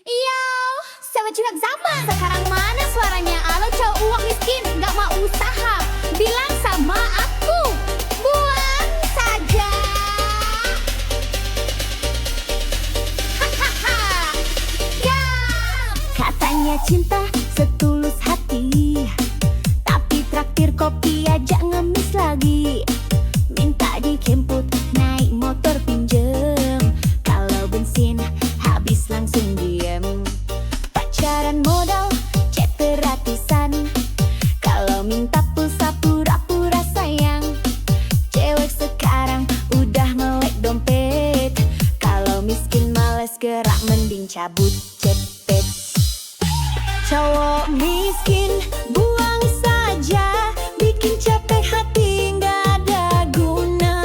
Iya, sama curhat zaman. Sekarang mana suaranya? Alo cowok uang miskin, gak mau usaha. Bilang sama aku, buang saja. Hahaha, ya. Katanya cinta setulus hati, tapi traktir kopi aja ngemis lagi. Minta dijemput naik motor pinjem, kalau bensin habis langsung diem. Pacaran modal chat gratisan, kalau minta pulsa pura-pura sayang. Cewek sekarang udah melek dompet, kalau miskin males gerak mending cabut cepet. Cowok miskin buang saja, bikin capek hati nggak ada guna.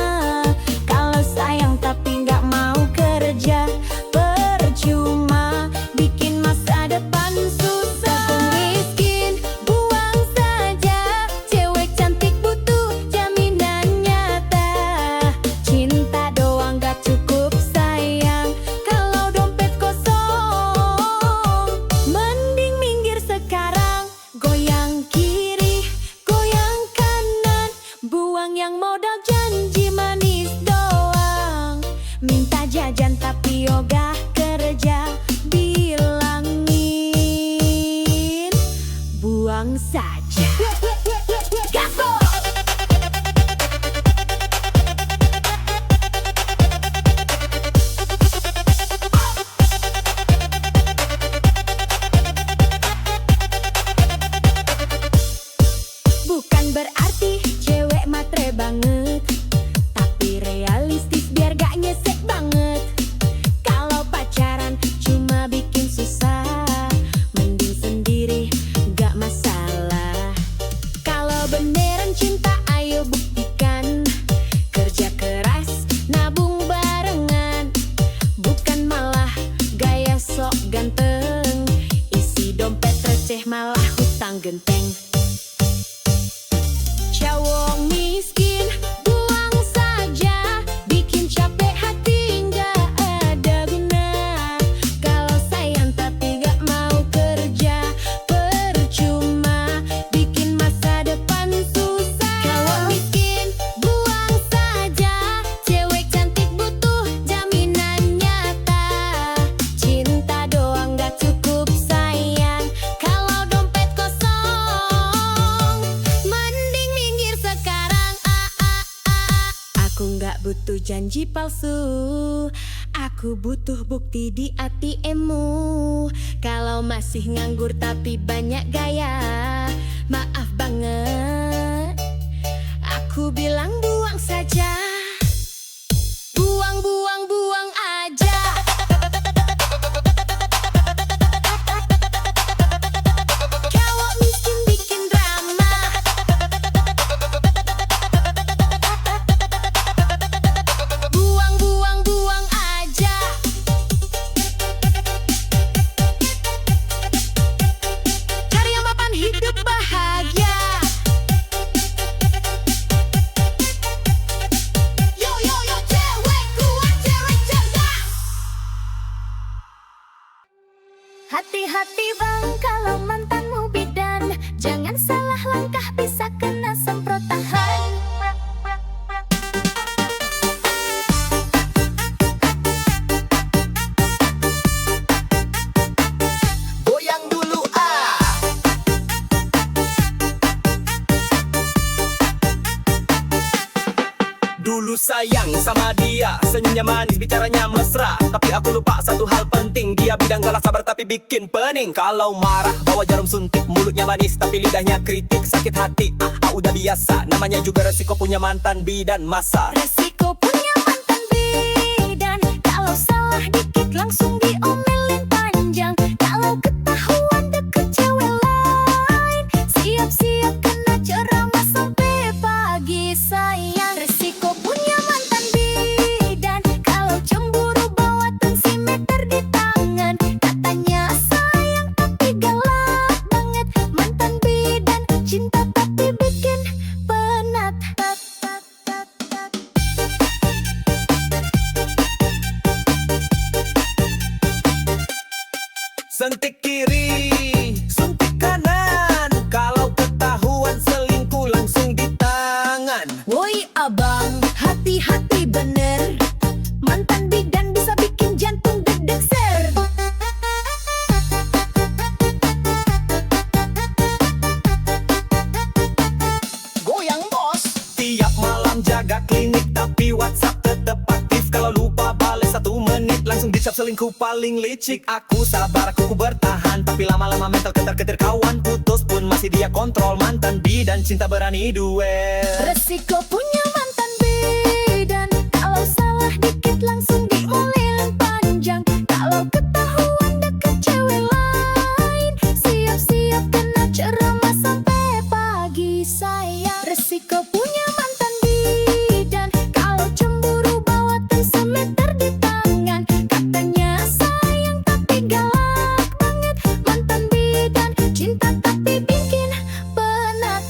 Kalau sayang tapi nggak mau kerja, percuma bikin masa depan susah. Cowok miskin buang saja, cewek cantik butuh jaminan nyata. Cinta doang gak cukup sayang, kalau dompet kosong. Mending minggir sekarang, goyang kiri, goyang kanan. Buang yang modal janji manis doang. Minta jajan tapi ogah kerja, bilangin buang saja. Gaspol! Bukan berarti cewek matre banget, tapi realistis biar gak nyesek banget. Kalau pacaran cuma bikin susah, mending sendiri gak masalah. Kalau beneran cinta ayo buktikan, kerja keras nabung barengan. Bukan malah gaya sok ganteng, isi dompet receh malah hutang genteng. Cowok miskin buang saja, bikin capek hati nggak ada guna. Kalau sayang tapi nggak mau kerja, percuma bikin masa depan susah. Cowok miskin buang saja, cewek cantik butuh jaminan nyata. Cinta doang nggak cukup sayang, kalau dompet kosong. Mending minggir sekarang, Aku nggak butuh janji palsu, aku butuh bukti di ATM-mu. Kalau masih nganggur tapi banyak gaya, maaf banget, aku bilang buang saja. Buang, buang, buang aja. Cowok miskin bikin drama, buang, buang, buang aja. Cari yang mapan hidup bahagia. Yo, yo, yo, cewek kuat, cewek cerdas. Hati-hati bang kalau mantanmu bidan, jangan salah langkah bisa kena semprot tahan. Goyang dulu Dulu sayang sama dia, senyumnya manis, bicaranya mesra. Tapi aku lupa satu hal penting, dia bilang galak sabar tapi bikin pening. Kalau marah bawa jarum suntik, mulutnya manis tapi lidahnya kritik. Sakit hati, udah biasa, namanya juga resiko punya mantan bidan masa. Resiko punya mantan bidan, kalau salah dikit langsung diomelin panjang. Kalau ketahuan deket cewek lain, siap-siap kena ceramah sampai pagi sayang. Resiko punya mantan bidan, kalau cemburu bawa tensimeter di tangan. Katanya sayang tapi galak banget, mantan bidan cinta tapi bikin penat. Sentik kiri, suntik kanan. Kalau ketahuan selingkuh langsung di tangan. Woi abang, hati-hati bener. Mantan bidan bisa bikin jantung deg-deg ser. Goyang bos. Tiap malam jaga klinik tapi WhatsApp tetep aktif. Kalau lupa balik 1 menit langsung dicap selingkuh paling licik. Aku sabar, aku bertahan, tapi lama-lama mental ketar-ketir. Kawan putus pun masih dia kontrol. Mantan bidan cinta berani duel. Resiko punya mantan bidan, kalau salah dikit langsung diomelin panjang. Kalau ketahuan deket cewek lain, siap-siap kena ceramah sampai pagi sayang. Resiko punya mantan bidan, kalau cemburu bawa tensimeter di tangan. Katanya sayang tapi galak banget. Mantan bidan cinta tapi bikin penat.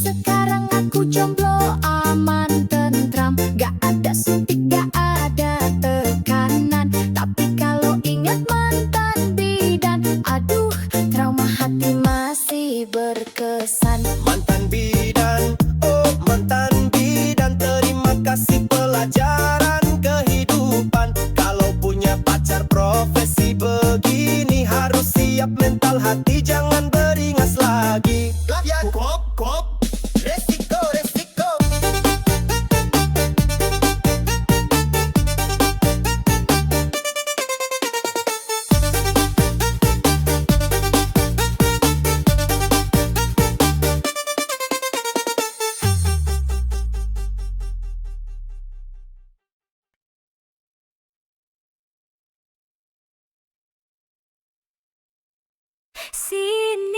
Sekarang aku jomblo aman tentram, gak ada suntik, gak ada tekanan. Tapi kalau ingat mantan bidan, aduh trauma hati masih berkesan. Mantan bidan, oh mantan bidan, terima kasih pelajaran kehidupan. Kalau punya pacar profesi begini, harus siap mental hati, jangan beringas lagi. Ya kop. Resiko. Sini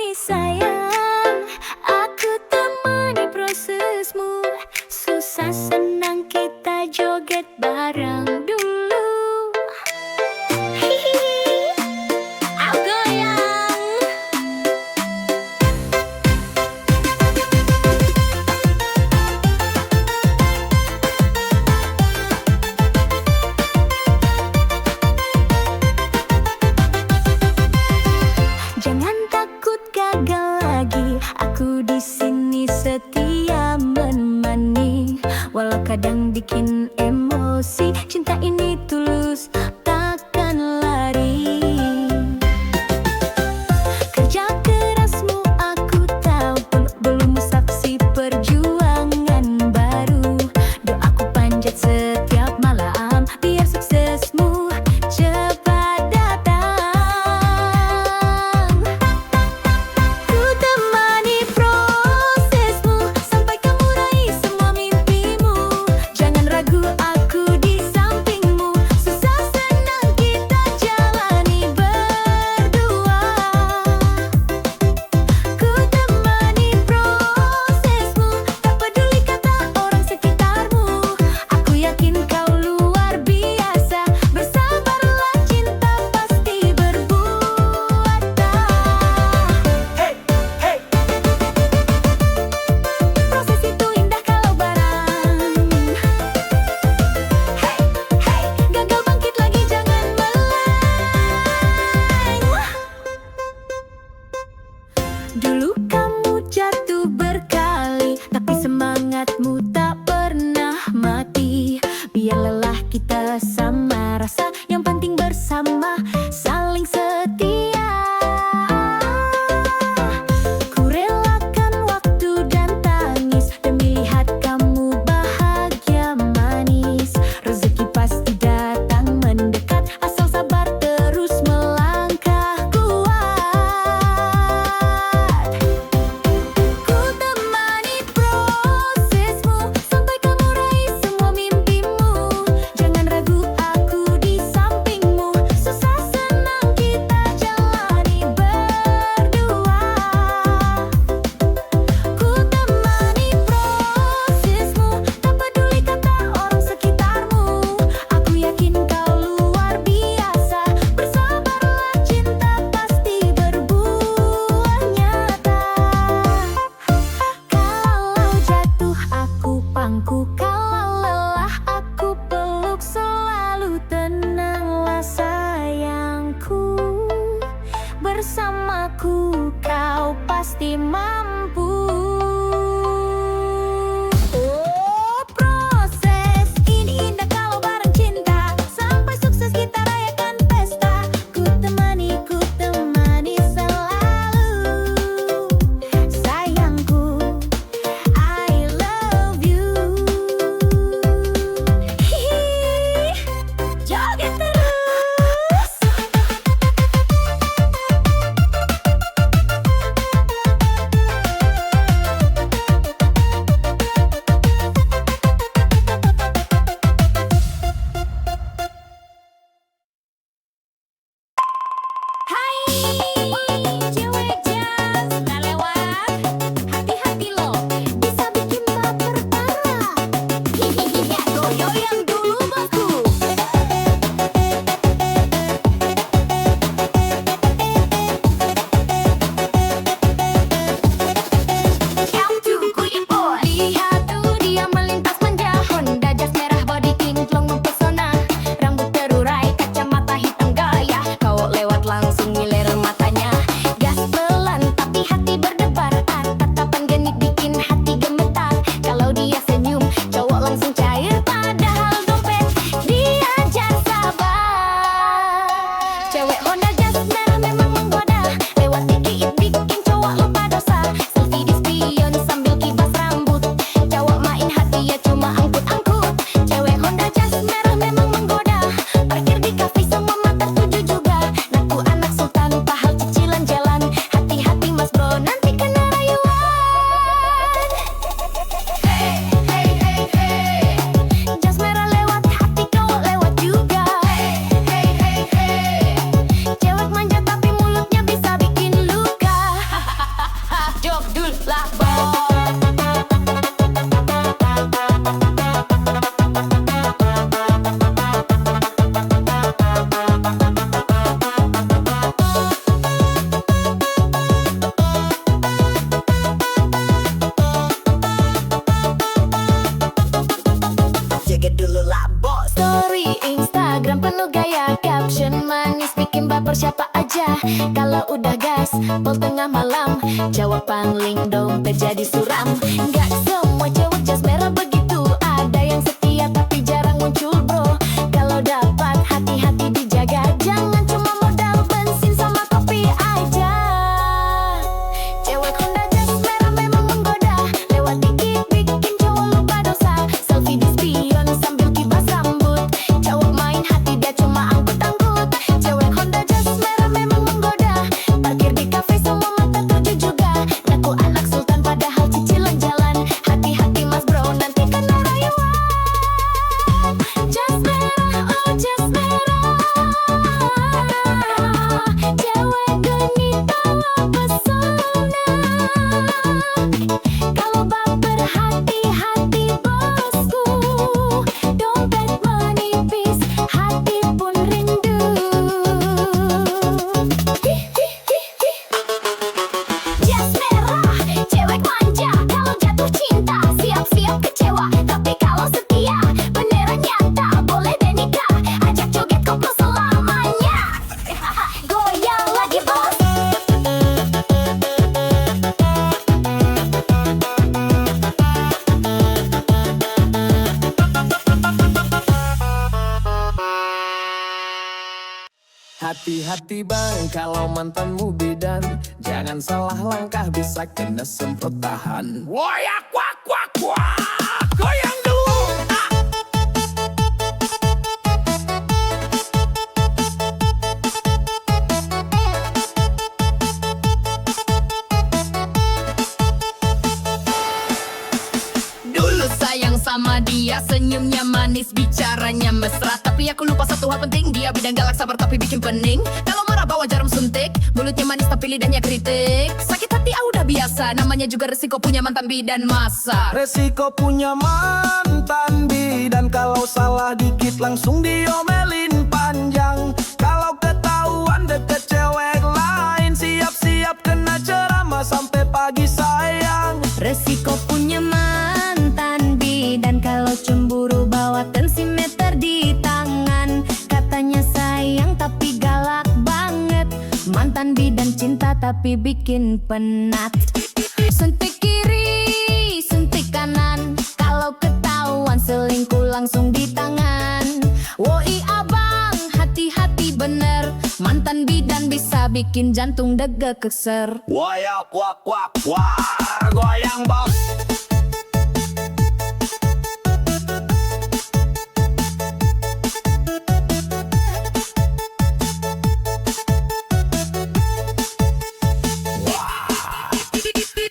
aku, kau pasti mampu. Oh, proses ini indah kalau bareng cinta. Sampai sukses kita rayakan pesta. Ku temani selalu. Sayangku, I love you. Hihi, joget terus. Hai, cewek jazz, udah lewat. Hati-hati lo, bisa bikin baper parah. Hihihi, goyang dulu bosku. Lihat tuh dia melintas manja. Honda Jazz merah body kinclong mempesona. Rambut terurai, kacamata hitam gaya. Kau lewat langsung ngiler matanya. Gas pelan tapi hati berdebar. Tatapan genit bikin hati gemetar. Kalau dia senyum, cowok langsung cair. Padahal dompet diajar sabar. Cewek Honda Jazz merah memang menggoda. Lewat dikit bikin cowok lupa dosa. Selfie di spion sambil kibas rambut. Cowok main hati ya cuma angkut-angkut. Cewek Honda Jazz merah memang menggoda. Parkir di kafe semua mata tuju juga. Naku anak sultan pahal cicilan jalan. Hati-hati mas bro nanti kena rayuan. Hey, hey, hey, hey. Jazz merah lewat hati cowok lewat juga. Hey, hey, hey, hey. Cewek manja tapi mulutnya bisa bikin luka. Jok dul lah bos. Joget dulu lah bos. Story Instagram penuh gaya. Caption manis bikin baper siapa aja. Kalau udah gas, pol tengah malam. Jawab pangling dompet jadi suram. Gak semua cewek Jazz merah begitu. Ada yang setia tapi jarang muncul bro. Kalau dapat hati-hati dijaga. Jangan cuma modal bensin sama kopi aja. Cewek Honda Jazz merah memang menggoda. Lewat dikit bikin cowok lupa dosa. Selfie di spion sambil kibas rambut. Cowok main hati dia cuma angkut-angkut. Cewek Honda Jazz merah memang menggoda. Parkir di kafe semua mata tuju juga. Naku anak sultan padahal cicilan jalan. Hati-hati mas bro nanti kena rayuan. Jazz merah, oh Jazz merah. Cewek genit bawa pesona. Kalau baper hati-hati bosku. Dompet menipis, hati pun rindu. Jazz merah, cewek manja. Kalau jatuh cinta, siap-siap kecewa. Tapi kalau setia, beneran nyata. Boleh deh nikah, ajak joget koplo selamanya. Goyang lagi bos. Hati-hati bang kalau mantanmu bidan. Jangan salah langkah bisa kena semprot tahan. Woyak wak wak wak. Goyang dulu. Dulu sayang sama dia, senyumnya manis, bicaranya mesra. Tapi aku lupa satu hal penting, dia bidang galak sabar tapi bikin pening. Kalau marah bawa jarum suntik, mulutnya manis tapi lidahnya kritik. Sakit hati udah biasa, namanya juga resiko punya mantan bidan masa. Resiko punya mantan bidan. Kalau salah dikit langsung diomelin panjang. Kalau ketahuan deket cewek lain, siap-siap kena ceramah sampai pagi sayang. Resiko punya mantan bidan. Kalau cemburu bawa tensimeter di tangan. Katanya sayang tapi galak banget. Mantan bidan cinta tapi bikin penat. Suntik kiri, suntik kanan, kalau ketahuan selingkuh langsung di tangan. Woi abang, hati-hati bener, mantan bidan bisa bikin jantung deg keser. Wayak wak wak war, goyang bos.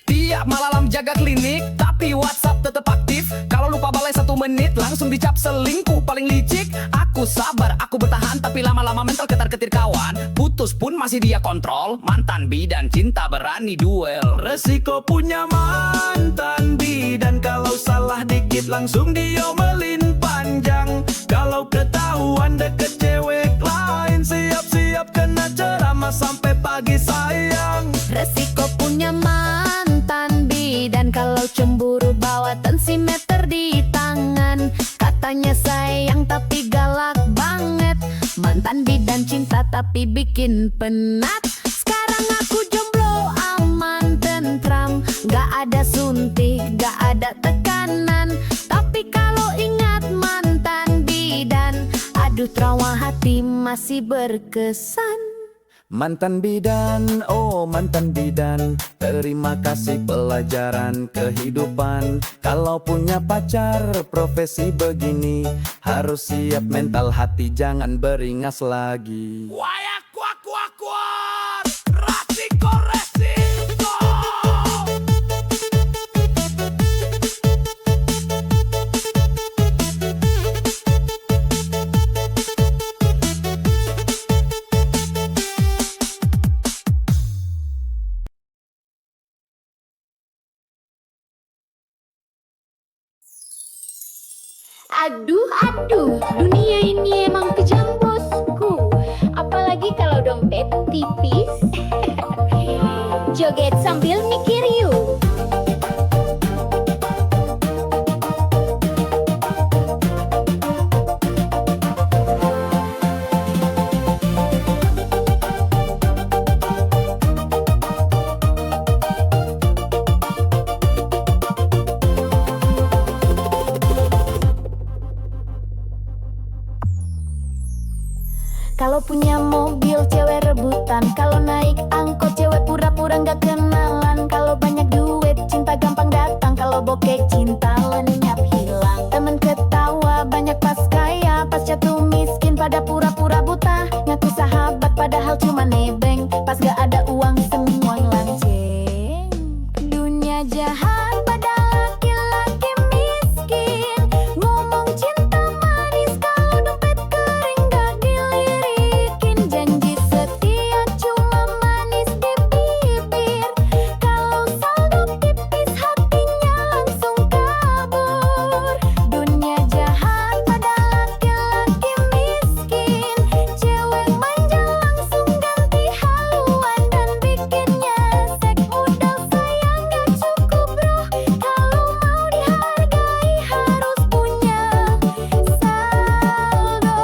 Tiap malam jaga klinik, tapi WhatsApp tetap aktif. Kalau lupa balai 1 menit, langsung dicap selingkuh paling licik. Aku sabar, aku bertahan, tapi lama-lama mental ketar-ketir kawan. Putus pun masih dia kontrol. Mantan bidan cinta berani duel. Resiko punya mantan bidan, kalau salah dikit langsung diomelin panjang. Kalau ketahuan deket cewek lain, siap-siap kena ceramah sampai pagi sayang. Resiko punya mantan bidan, kalau cemburu bawa tensimeter di tangan. Katanya sayang tapi galak banget, mantan bidan cinta tapi bikin penat. Sekarang aku jomblo aman tentram, gak ada suntik, gak ada tekanan. Tapi kalau ingat mantan bidan, aduh trauma hati masih berkesan. Mantan bidan, oh mantan bidan, terima kasih pelajaran kehidupan. Kalau punya pacar profesi begini, harus siap mental hati, jangan beringas lagi. Wayak kuak kuak kuak, resiko resiko. Aduh, dunia ini emang kejam bosku. Apalagi kalau dompet tipis. Joget sambil mikir yuk. Kalau punya mobil cewek rebutan, kalau naik angkot cewek pura-pura gak kenalan. Kalau banyak duit cinta gampang datang, kalau bokeh cinta lenyap hilang. Temen ketawa banyak pas kaya, pas jatuh miskin pada pura-pura buta. Ngaku sahabat padahal cuma nebeng, pas gak ada uang semua lanceng. Dunia jahat pada laki-laki miskin, ngomong cinta manis kalau dompet kering gak dilirikin. Janji setia cuma manis di bibir, kalau saldo tipis hatinya langsung kabur. Dunia jahat pada laki-laki miskin, cewek manja langsung ganti haluan dan bikinnya sek modal sayang gak cukup bro, kalau mau dihargai harus punya saldo.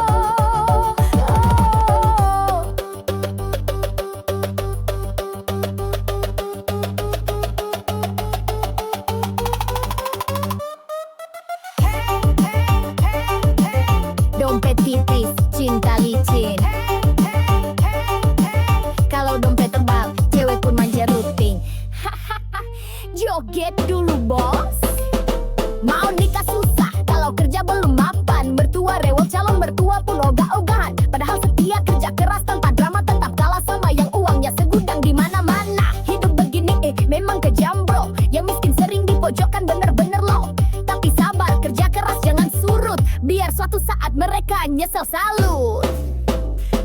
Dompet tipis, cinta licin. Kalau dompet tebal, cewek pun manja rutin. Joget dulu bos. Mau nikah susah, kalau kerja belum mapan. Mertua rewel, calon mertua pun ogah-ogahan. Padahal setia kerja keras tanpa drama, tetap kalah sama yang uangnya segudang di mana-mana. Hidup begini memang kejam bro, yang miskin sering dipojokkan bener-bener loh. Tapi sabar, kerja keras jangan surut, biar suatu saat mereka nyesel salut.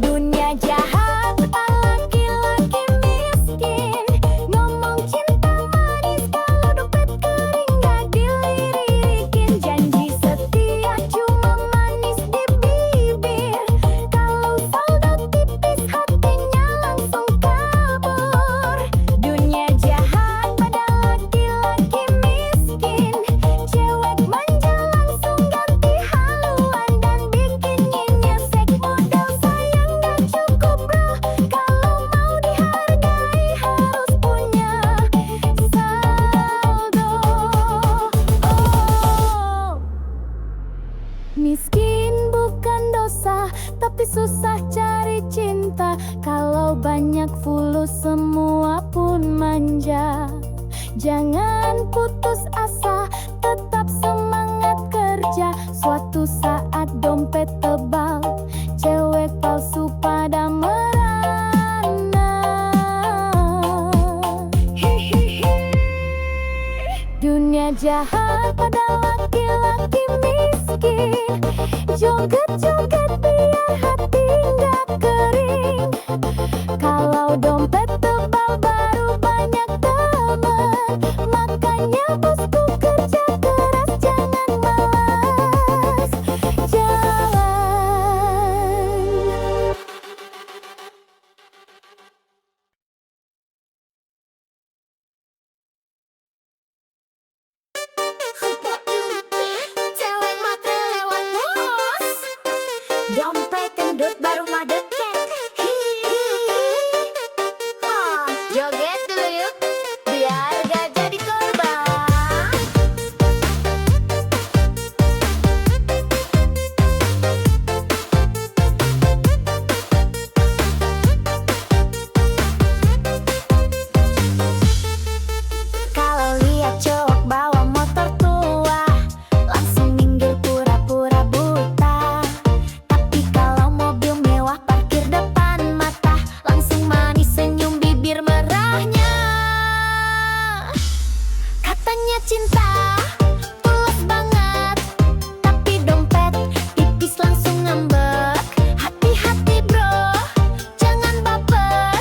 Dunia jahat laki-laki miskin, ngomong cinta manis kalau dompet kering gak dilirikin. Janji setia cuma manis di bibir, kalau saldo tipis hatinya langsung kabur. Dunia jahat pada laki-laki miskin, cewek manja langsung ganti haluan dan bikinnya nyesek modal sayang gak cukup Kalau banyak fulus semua pun manja. Jangan putus asa, tetap semangat kerja. Suatu saat dompet tebal, cewek palsu pada merana. Dunia jahat pada laki-laki miskin. Joget-joget biar hati nggak kering. Kalau dompet tebal baru banyak teman. Makanya bosku kerja keras, jangan malas jalan. Cewek matre lewat bos. Dompet kendut baru mah deket. Joget dulu yuk, biar gak jadi korban. Kalau lihat cowok bawa motor tua, langsung minggir pura-pura buta. Tapi kalau mobil mewah parkir depan mata, langsung manis senyum bibir merahnya. Katanya cinta tulus banget, tapi dompet tipis langsung ngambek. Hati-hati bro, jangan baper.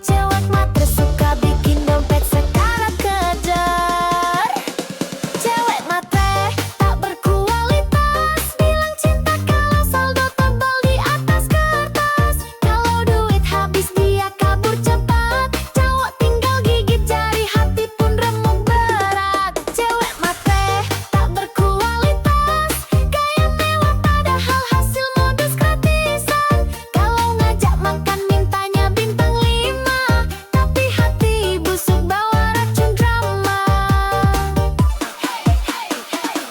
Cewek matre suka bikin dompet sekarat kejar. Cewek matre tak berkualitas, bilang cinta kalau saldo tebal di atas kertas. Kalau duit habis dia kabur cepat, cowok tinggal gigit jari, hati pun remuk berat. Cewek matre tak berkualitas, gaya mewah padahal hasil modus gratisan. Kalau ngajak makan mintanya bintang 5, tapi hati busuk bawa racun drama.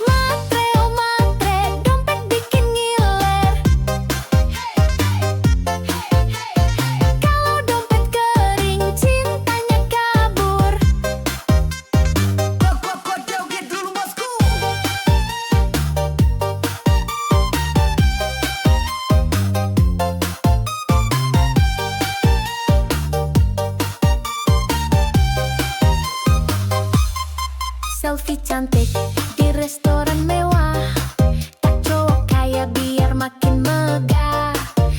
Matre oh matre, dompet bikin ngiler. Kalau dompet kering, cintanya kabur. Joget dulu bosku. Selfie cantik di restoran mewah, tak cowok kaya biar makin megah.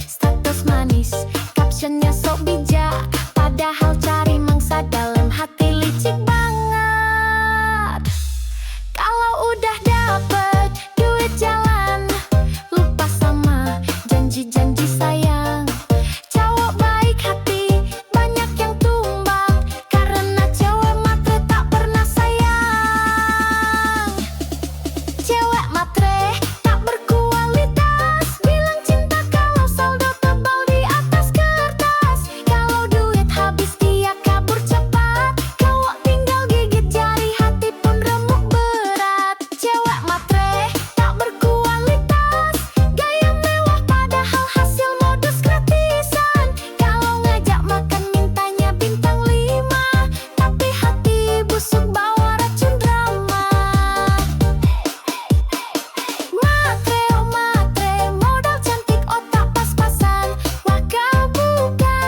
Status manis, captionnya sok bijak, padahal cari mangsa dalam hati licik banget. Kalau udah dapet duit jalan, lupa sama janji-janji sayang. Cowok baik hati, banyak yang tumbang, karena cewek matre tak pernah sayang. Cewek matre tak berkualitas, bilang cinta kalau saldo tebal di atas kertas. Kalau duit habis dia kabur cepat, cowok tinggal gigit jari, hati pun remuk berat. Cewek matre tak berkualitas, gaya mewah padahal hasil modus gratisan. Kalau ngajak makan mintanya bintang 5, tapi hati busuk bawa racun drama. Matre oh matre, modal cantik otak pas-pasan, wah kau buka.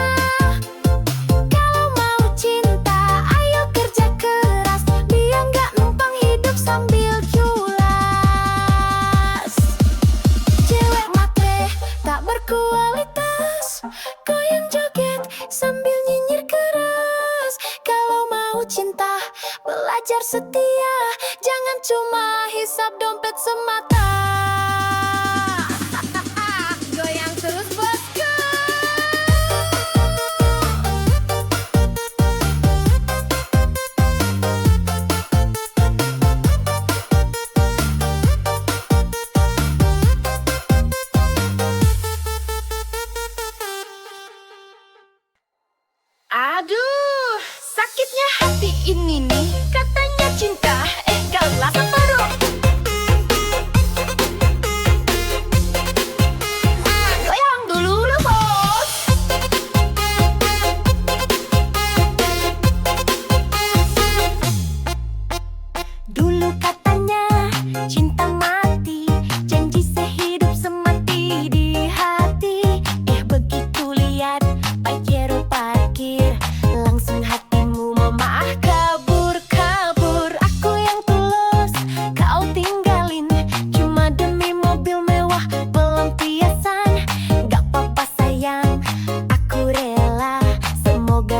Kalau mau cinta ayo kerja keras, biar nggak numpang hidup sambil culas. Cewek matre tak berkualitas, goyang joget sambil nyinyir keras. Kalau mau cinta belajar setia, jangan cuma hisap dompet semata. Goyang terus bosku. Aduh, sakitnya hati ini nih. Katanya cinta, gelas baru. Goyang dulu bos.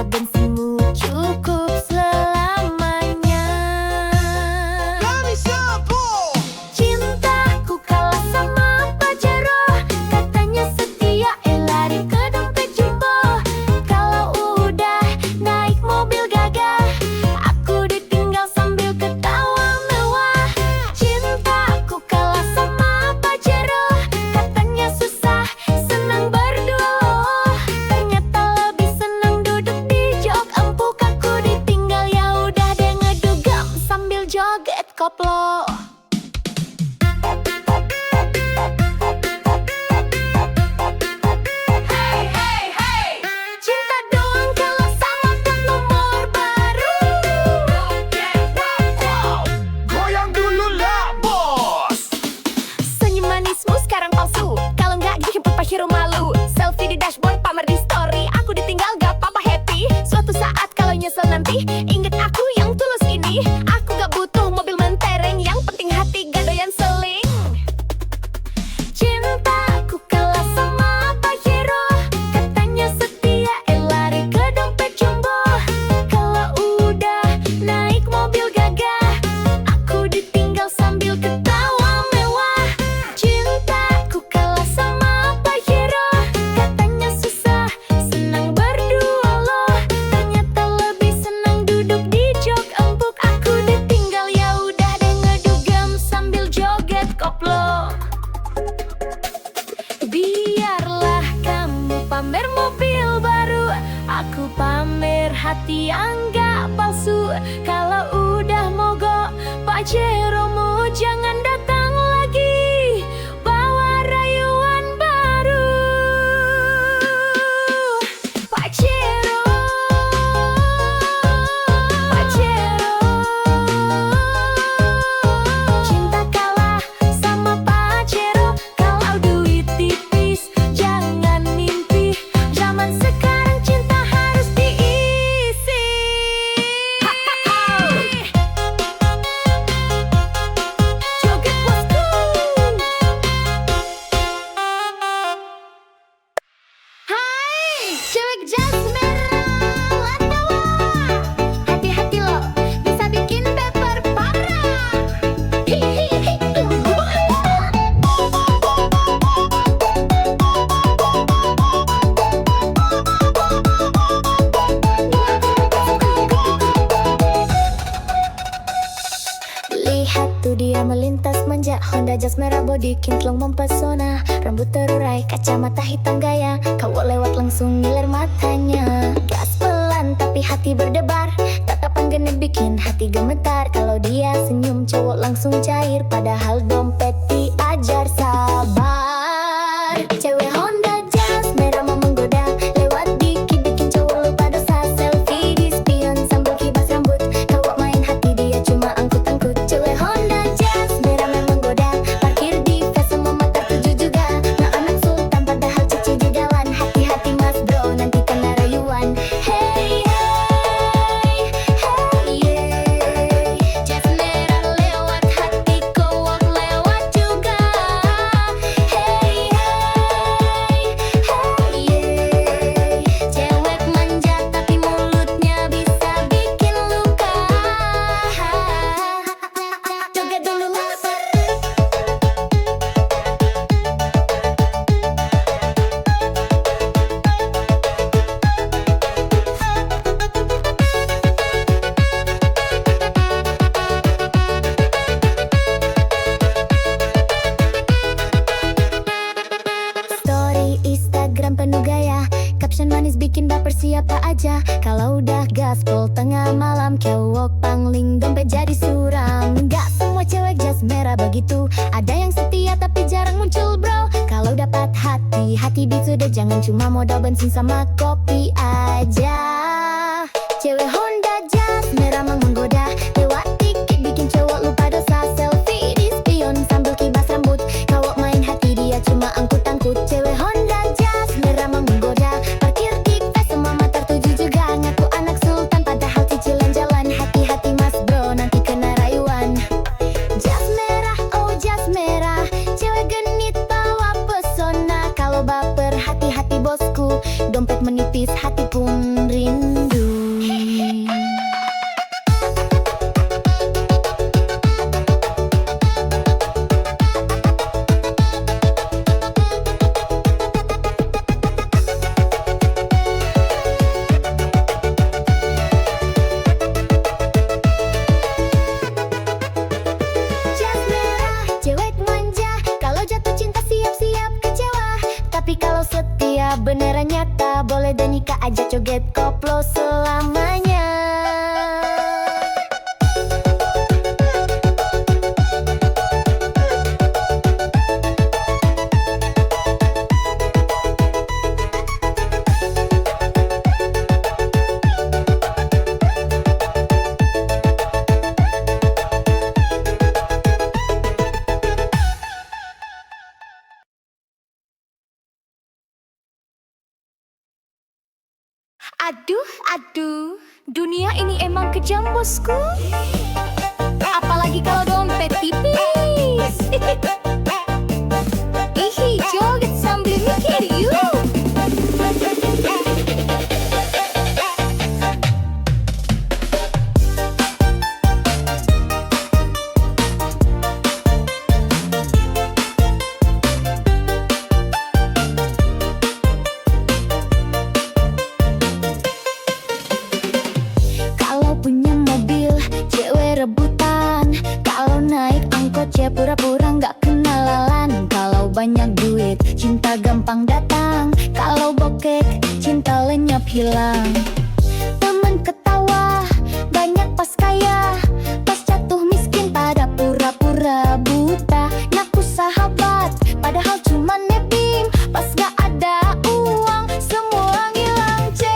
Semoga bensinmu cukup selamanya. Cintaku kalah sama Pajero, katanya setia, lari ke dompet jumbo. Kalau udah naik mobil gagah, aku ditinggal sambil ketawa mewah. Cintaku kalah sama Pajero, katanya susah, senang berdua. Ternyata lebih senang duduk di jok empuk. Aku ditinggal, ya udah deh ngedugem sambil joget koplo. Cinta doang kalau sama plat nomor baru. Goyang dulu lah bos. Senyum manismu sekarang palsu, kalau nggak dijemput Pak Hiro malu. Selfie di dashboard, pamer di story, aku ditinggal gak apa-apa happy. Suatu saat kalau nyesel nanti, inget aku yang tulus ini. Aku gak butuh mobil mentereng, yang penting hati gak doyan seling. Cintaku kalah sama Pak Hiro, katanya setia, lari ke dompet jumbo. Kalau udah naik mobil gagah, aku ditinggal sambil ketawa mewah. Cintaku kalah sama Pak Hiro, katanya susah, senang berdua loh. Ternyata lebih senang duduk di jok empuk. Aku ditinggal, ya udah deh ngedugem sambil joget koplo. Biarlah kamu pamer mobil baru, aku pamer hati yang gak palsu. Kalau udah mogok Pajeromu, jangan datang lagi bawa rayuan baru. Pajero, Pajero, cinta kalah sama Pajero. Kalau duit tipis jangan mimpi, zaman sekarang cinta harus diisi. Joget bosku. Hai, cewek jas merah Latawa, hati-hati lo, bisa bikin baper parah. Lihat tuh dia melintas manja, Honda jas merah body kinclong mempesona. Rambut terurai, kacamata hitam gaya, cowok lewat langsung ngiler matanya. Gas pelan tapi hati berdebar, tatapan genit bikin hati gemetar. Kalau dia senyum cowok langsung cair, padahal dompet diajar sabar. Cewek Honda jas merah mau menggoda, lewat dikit bikin cowok lupa dosa. Selfie di spion sambil kibas rambut, cowok main hati dia cuma angkut-angkut. Cewek Honda jas merah memang goda, parkir di face semua mata tuju juga. Nah anak sultan padahal cici di jalan, hati-hati mas bro nanti kena rayuan. Hey hey hey yeah, jas merah lewat hati, cowok lewat juga. Hey hey hey yeah, cewek manja tapi mulutnya bisa bikin luka. Joget dulu mas. Story Instagram penuh gaya, caption manis bikin baper siapa aja. Kalau udah gaspol tengah malam, cowok pangling dompet jadi suram. Gak semua cewek jas merah begitu, ada yang setia tapi jarang muncul bro. Kalau dapat hati, hati beat sudah, jangan cuma modal bensin sama kopi aja. Cewek Honda jas merah mau menggoda, lewat dikit bikin cowok lupa dosa. Selfie di spion sambil kibas rambut, cowok main hati dia cuma angkut-angkut. Cewek Honda jas merah mau menggoda, parkir di face semua mata tuju juga. Ngaku anak sultan padahal cicilan jalan, hati-hati mas bro nanti kena rayuan. Jas merah, oh jas merah, cewek genit bawa pesona. Kalau baper hati-hati bosku, dompet menipis hati pun rindu. aja joget koplo selamanya. Aduh, aduh, dunia ini emang kejam bosku. Apalagi kalau dompet tipis. Ihi, joget sambil mikir yuk. Kalau punya mobil, cewek rebutan. Kalau naik angkot, cewek pura-pura nggak kenalan. Kalau banyak duit, cinta gampang datang. Kalau bokek, cinta lenyap hilang. Temen ketawa, banyak pas kaya. Pas jatuh miskin, pada pura-pura buta. Ngaku sahabat, padahal cuma nebim. Pas gak ada uang, semua ngilang ceng.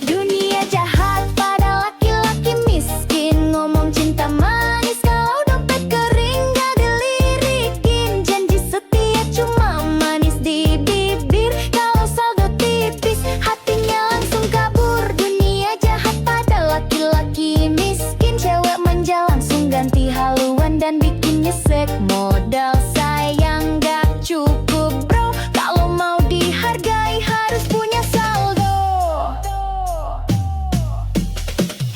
Dunia jahat pada laki-laki miskin. Ngomong cinta manis, kalau dompet kering gak dilirikin. Janji setia cuma manis di bibir. Kalau saldo tipis, hatinya langsung kabur. Dunia jahat pada laki-laki miskin. Cewek manja langsung ganti haluan dan bikin nyesek. Modal sayang gak cukup bro. Kalau mau dihargai harus punya saldo.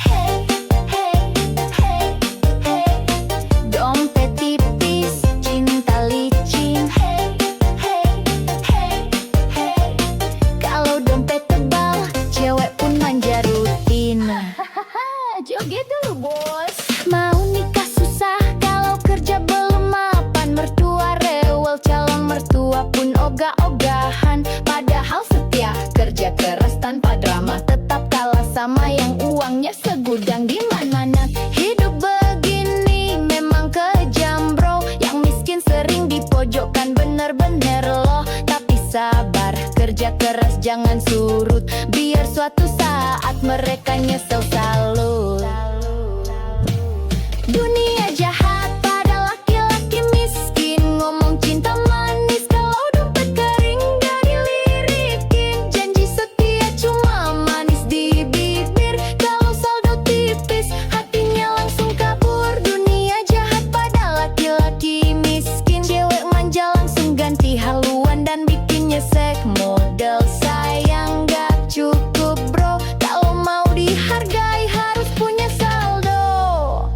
Hey, hey, hey, hey. Dompet tipis, cinta licin. Hey, hey, hey, hey. Kalau dompet tebal, cewek pun manja rutin. Joget dulu bos. Mau nikah susah, kalau kerja belum mapan. Mertua rewel, calon mertua pun ogah-ogahan. Padahal setia, kerja keras tanpa drama. Tetap kalah sama yang uangnya segudang di mana-mana. Hidup begini memang kejam bro. Yang miskin sering dipojokkan, bener-bener loh. Tapi sabar, kerja keras jangan surut. Biar suatu saat mereka nyesel salut. Dunia jahat pada laki-laki miskin. Ngomong cinta manis, kalau dompet kering gak dilirikin. Janji setia cuma manis di bibir. Kalau saldo tipis, hatinya langsung kabur. Dunia jahat pada laki-laki miskin. Cewek manja langsung ganti haluan dan bikin nyesek. Modal sayang gak cukup bro. Kalau mau dihargai harus punya saldo.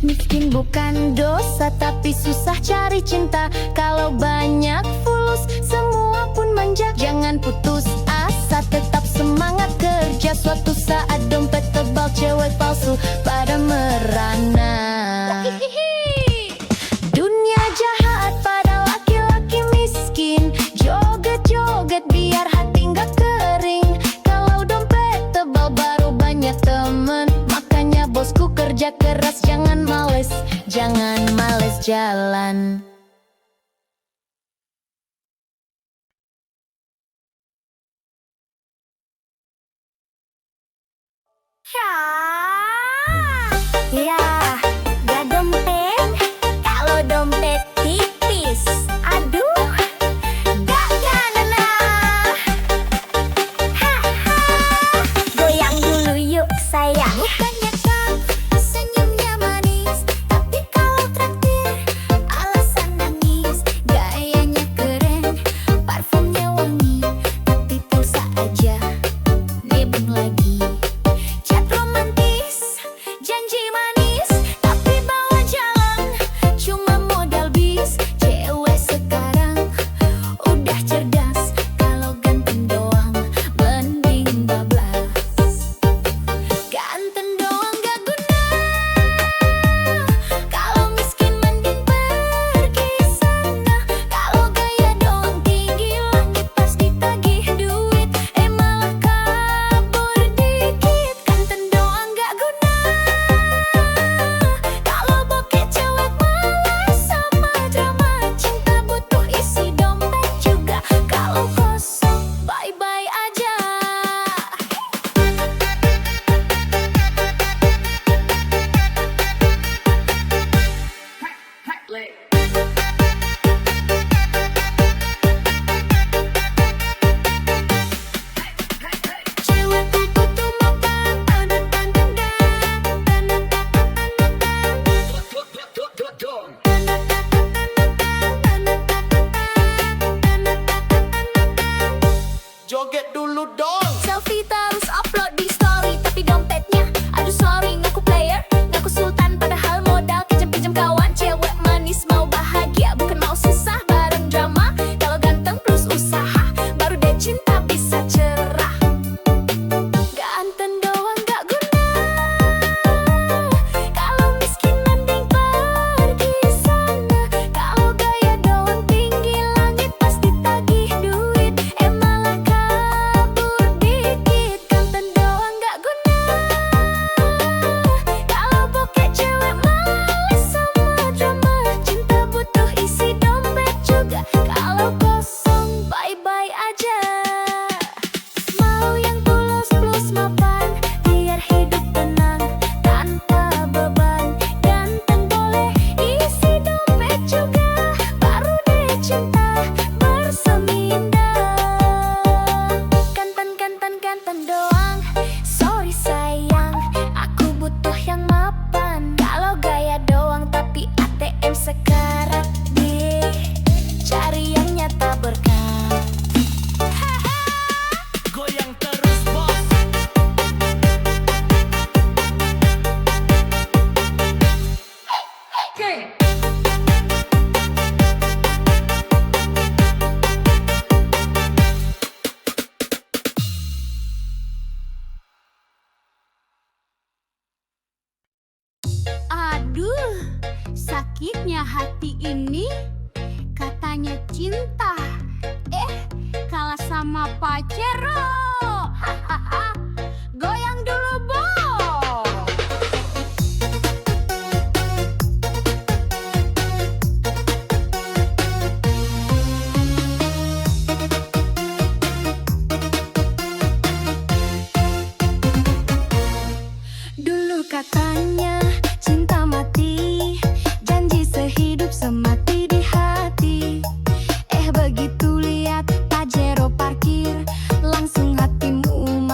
Miskin bukan dosa, tapi susah cari cinta. Kalau banyak fulus, semua pun manja. Jangan putus asa, tetap semangat kerja. Suatu saat dompet tebal, cewek palsu pada merana. Dunia jahat pada laki-laki miskin. Joget-joget biar hati nggak kering. Kalau dompet tebal baru banyak temen. Makanya bosku kerja keras, jangan males jalan. Ya, gak dompet. Kalau dompet tipis, aduh, gak kena. Haha, goyang dulu yuk sayang. Bukannya kau senyumnya manis, tapi kalau traktir alasan nangis. Gayanya keren, parfumnya wangi, tapi pulsa aja nebeng lagi. Chat romantis, janji manis, joget dulu dong. Selfie terus upload di story, tapi dompetnya aduh sorry, ngaku player, ngaku sultan, padahal modal kejam-kejam kawan. Cewek manis mau bahagia, bukan mau susah bareng drama. Kalau ganteng plus usaha, baru deh cinta bisa cerah. Ganteng doang gak guna, kalau miskin mending pergi sana. Kalau gaya doang tinggi langit pasti tagih duit, malah kabur dikit. Ganteng doang gak guna, kalau bokeh cewek males sama drama. Cinta butuh isi dompet juga, kalau kosong bye-bye aja. Mau yang tulus plus mapan, biar hidup tenang tanpa beban. Ganteng boleh isi dompet juga, baru deh cinta bersemindah. Ganteng doang, sorry sayang, aku butuh yang mapan. Kalau gaya doang tapi ATM sekarat deh, cari yang nyata berkah. Goyang terus bos. Aduh, sakitnya hati ini. Katanya cinta, kalah sama pacero. Hahaha, goyang dulu Bo. Dulu katanya cinta mati, janji sehidup semati di hati. Begitu lihat Pajero parkir, langsung hatimu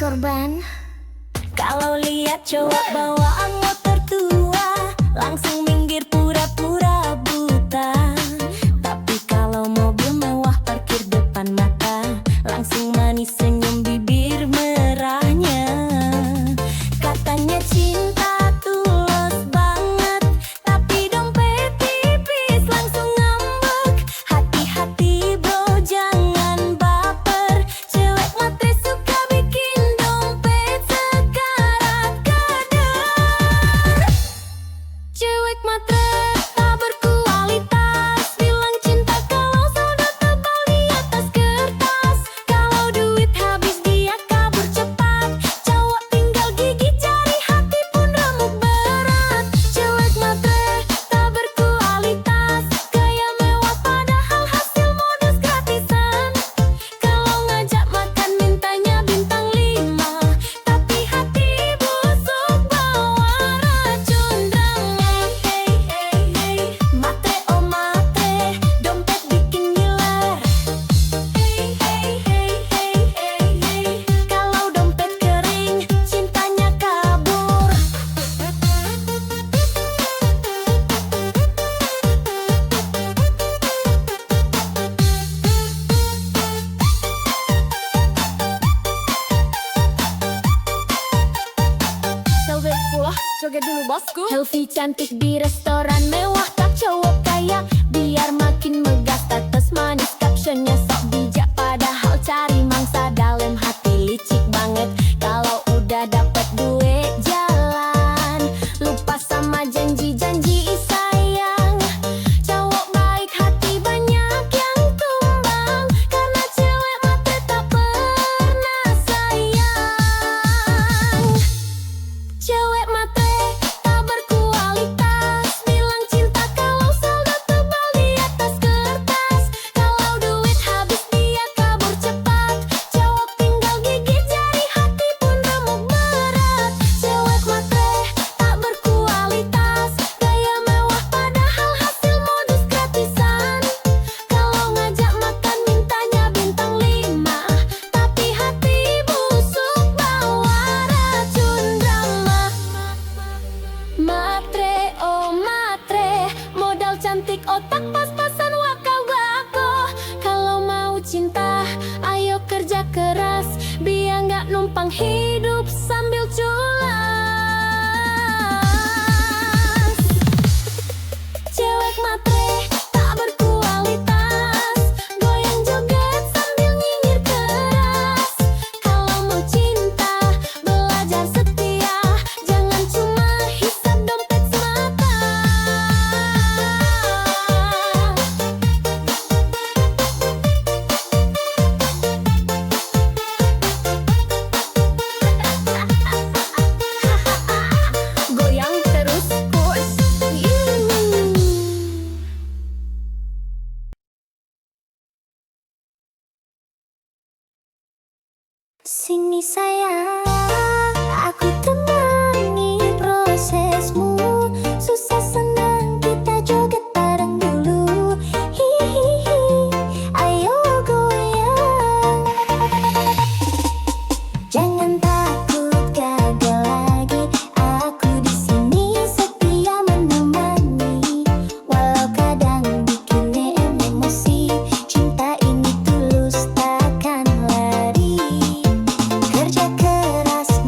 korban. Kalau lihat cowok bawaan motor tua, langsung minggir pura-pura buta. Tapi kalau mobil mewah parkir depan mata, langsung manis senyum bibir merahnya. Katanya cinta tulus banget, tapi dompet tipis langsung ngambek. Hati-hati bro, jangan baper. Cewek matre suka bikin dompet sekarat kadar. Cewek matre tak berkualitas, bilang cinta kalau saldo tebal di atas kertas. Kalau duit habis dia kabur cepat, cowok tinggal gigit jari, hati pun remuk berat. Cewek matre tak berkualitas, gaya mewah padahal hasil modus gratisan. Kalau ngajak makan mintanya bintang 5, tapi hati busuk bawa racun drama. Hey hey hey, matre oh matre, dompet bikin ngiler. Hey hey hey hey hey hey, kalau dompet kering cintanya kabur. Selfie pula, joget dulu bosku. Selfie cantik di restoran mewah, tak cowok kaya biar makin megah. Status manis, captionnya sok bijak, padahal cari mangsa dalam hati licik banget. Kalau udah dapet duit jalan, lupa sama janji-janji sayang. Cowok baik hati banyak yang tumbang, karena cewek matre tak pernah sayang. Cewek matre tak berkualitas, bilang cinta kalau saldo tebal di atas kertas. Kalau duit habis dia kabur cepat, cowok tinggal gigit jari, hati pun remuk berat. Cewek matre tak berkualitas, gaya mewah padahal hasil modus gratisan. Kalau ngajak makan mintanya bintang 5, tapi hati busuk bawa racun drama. Matre oh matre, modal cantik otak pas-pasan wakal bako. Kalau mau cinta ayo kerja keras, biar nggak numpang hidup sambil culas. Cewek matre tak berkualitas, goyang joget sambil nyinyir keras. Kalau mau cinta belajar setia, jangan cuma hisap dompet semata. Goyang terus kurs. Sini sayang, aku temani prosesmu. Susah senang kita joget bareng dulu. Hihihi, ayo goyang. Jangan takut gagal lagi, aku di sini setia menemani. Walau kadang bikin emosi, cinta ini tulus takkan lari. Kerja keras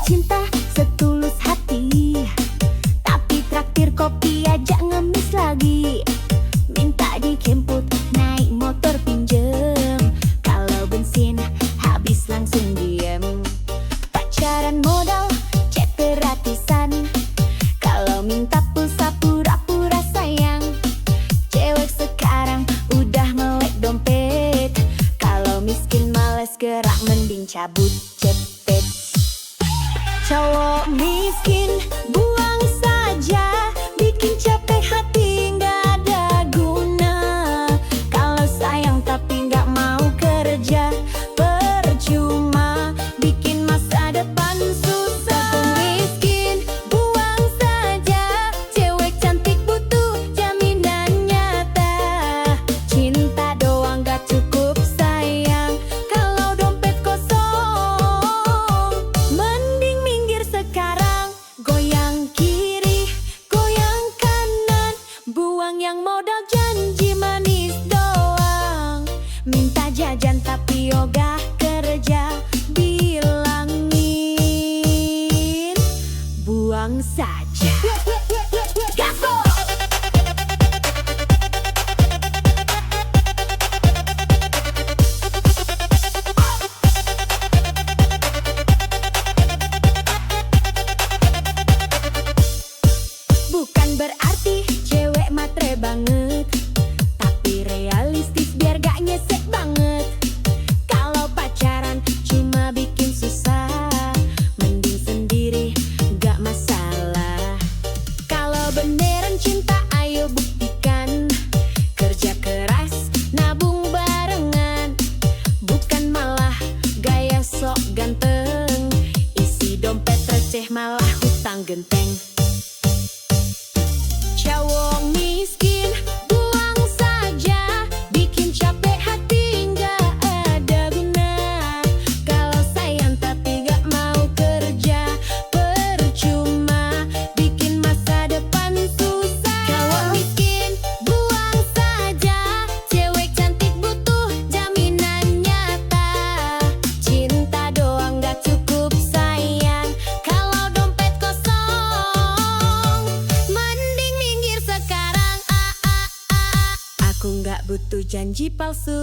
cinta setulus hati, tapi traktir kopi aja ngemis lagi. Minta dijemput naik motor pinjem, kalau bensin habis langsung diem. Pacaran modal chat gratisan, kalau minta pulsa pura-pura sayang. Cewek sekarang udah melek dompet, kalau miskin males gerak mending cabut cepet. Cowok miskin buang saja, bikin capek hati nggak ada guna. Kalau sayang tapi nggak mau kerja, percuma bikin masa depan susah. Cowok miskin buang saja, cewek cantik butuh jaminan nyata. Cinta doang gak cukup sayang, kalau dompet kosong. Mending minggir sekarang, goyang kiri, goyang kanan. Buang yang modal janji manis doang. Minta jajan tapi ogah kerja, bilangin buang saja. Gaso! Bukan berarti cewek matre banget, tapi realistis biar gak nyesek banget. Kalau pacaran cuma bikin susah, mending sendiri gak masalah. Kalau beneran cinta ayo buktikan, kerja keras nabung barengan, bukan malah gaya sok ganteng, isi dompet receh malah hutang genteng. Cowok miskin buang saja, bikin capek hati nggak ada guna. Kalau sayang tapi nggak mau kerja, percuma bikin masa depan susah. Cowok miskin buang saja, cewek cantik butuh jaminan nyata. Cinta doang nggak cukup sayang, kalau dompet kosong. Mending minggir sekarang, Aku nggak butuh janji palsu,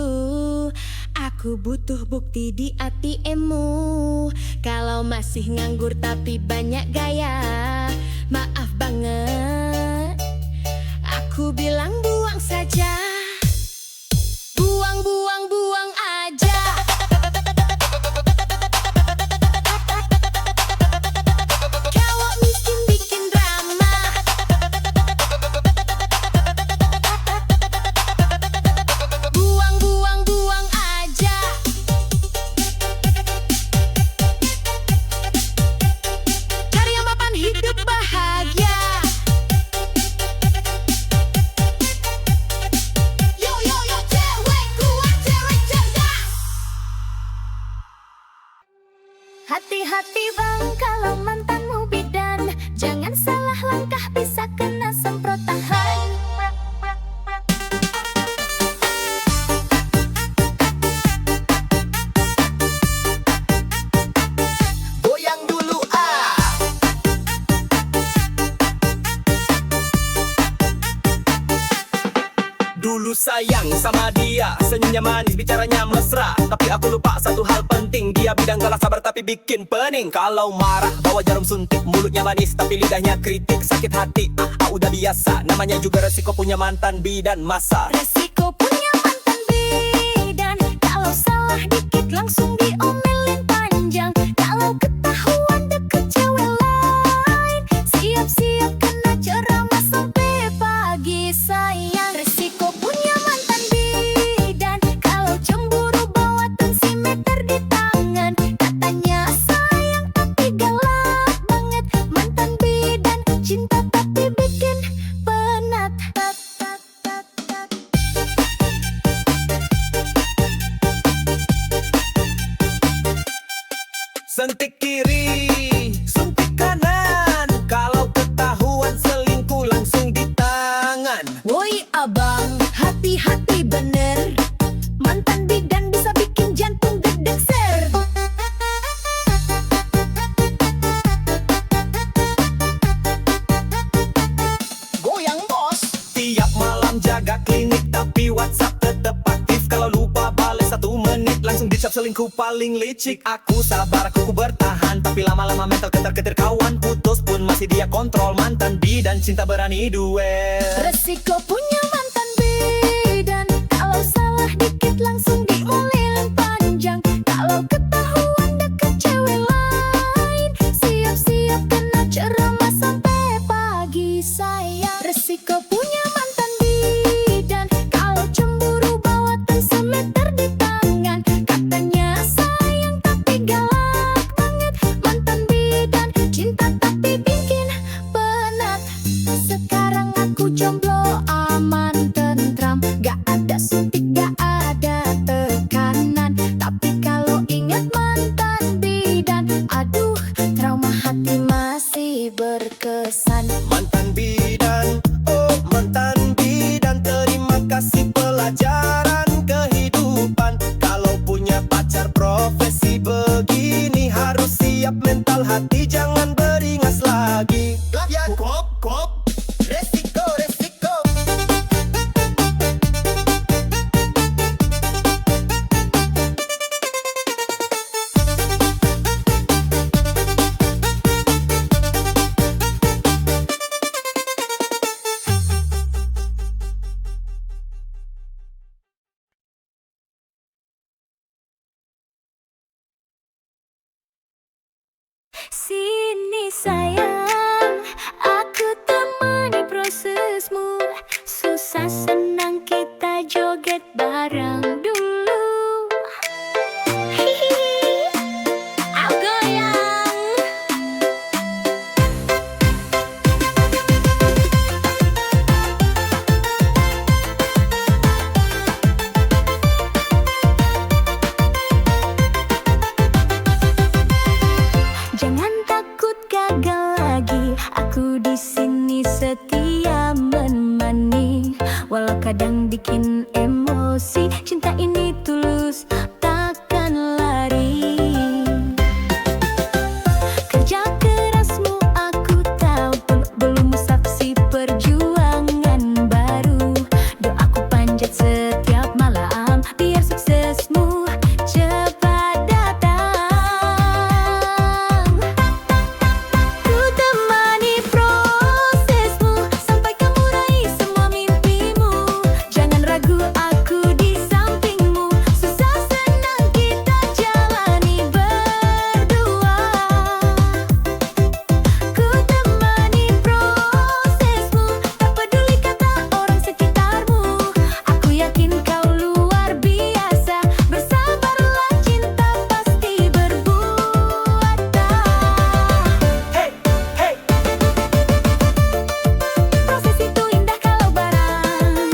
aku butuh bukti di ATM-mu. Kalau masih nganggur tapi banyak gaya, maaf banget, aku bilang buang saja. Buang, buang, buang aja. Cowok miskin bikin drama, buang, buang, buang aja. Cari yang mapan hidup bahagia. Yo, yo, yo, cewek kuat, cewek cerdas. Hati-hati bang kalau mantanmu bidan, jangan salah langkah bisa kena semprotan. Goyang dulu Dulu sayang sama dia, senyumnya manis, bicaranya mesra. Tapi aku lupa satu hal penting, dia bidang galak sabar tapi bikin pening. Kalau marah bawa jarum suntik, mulutnya manis tapi lidahnya kritik. Sakit hati, udah biasa, namanya juga resiko punya mantan bidan masa. Resiko punya mantan bidan, kalau salah dikit langsung diomelin panjang. Kalau ketahuan deket cewek lain, siap-siap kena ceramah sampai pagi sayang. Resiko punya mantan bidan, kalau cemburu bawa tensimeter di tangan. Katanya sayang tapi galak banget, mantan bidan cinta tapi bikin penat. Sentik kiri, suntik kanan, kalau ketahuan selingkuh langsung di tangan. Woi abang, hati-hati bener, mantan bidan bisa bikin jantung deg-deg ser. dicap selingkuh paling licik. Aku sabar, aku bertahan, tapi lama-lama mental ketar-ketir kawan. Putus pun masih dia kontrol. Mantan bidan cinta berani duel. Resiko punya mantan bidan, kalau salah dikit langsung diomelin panjang. Kalau ketahuan deket cewek lain, siap-siap kena ceramah sampai pagi sayang. Resiko punya mantan bidan, kalau cemburu bawa tensimeter di tangan. Katanya sayang tapi galak banget. Mantan bidan cinta tapi bikin penat. Sekarang aku jomblo aman tentram, gak ada suntik, gak ada tekanan. Tapi kalau ingat mantan bidan, aduh trauma hati masih berkesan. Mantan bidan, oh mantan bidan, terima kasih pelajaran kehidupan. Kalau punya pacar profesi begini, harus siap mental hati, jangan beringas lagi. Kop, kop, resiko, resiko. Sini sayang, aku temani prosesmu. Susah senang kita joget bareng dulu. Hihihi, aku goyang. Jangan takut gagal lagi, aku di sini setia menemani. Walau kadang bikin emosi, cinta ini tulus, takkan lari. Kerja kerasmu aku tahu, belum saksi perjuangan baru. Doaku panjat setiap malam, biar suksesmu cepat datang. Ku temani prosesmu sampai kamu raih semua mimpimu. Jangan ragu, aku di sampingmu. Susah senang kita jalani berdua. Ku temani prosesmu, tak peduli kata orang sekitarmu. Aku yakin kau luar biasa. Bersabarlah, cinta pasti berbuah. Hey, hey. Proses itu indah kalau barang.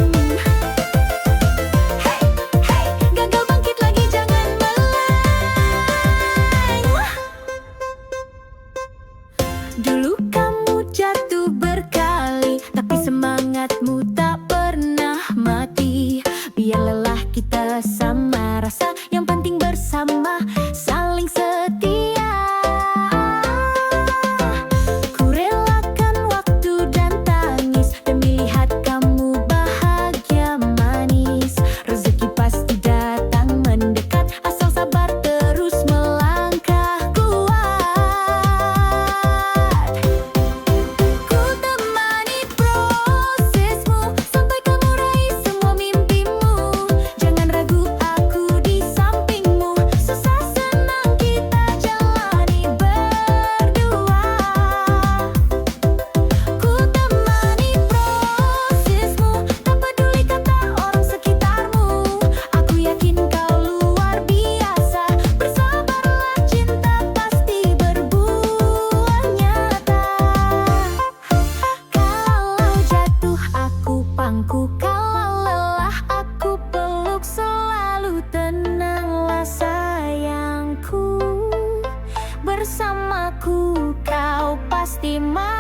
Hey, hey, gagal bangkit lagi, jangan meleng. Dulu kamu jatuh berkali, tapi semangatmu tak pernah mati. Biar lelah kita sama rasa, yang penting bersama, saling setia. Ku relakan waktu dan tangis demi lihat kamu bahagia manis. Rezeki pasti datang mendekat, asal sabar terus melangkah kuat. Ku temani prosesmu sampai kamu raih semua mimpimu. Jangan ragu, aku di sampingmu. Susah senang kita jalani berdua. Ku temani prosesmu, tak peduli kata orang sekitarmu. Aku yakin kau luar biasa. Bersabarlah, cinta pasti berbuah nyata. Kalau jatuh aku pangku, kalau lelah aku peluk. Selalu tenanglah sayangku, bersamaku kau pasti mampu.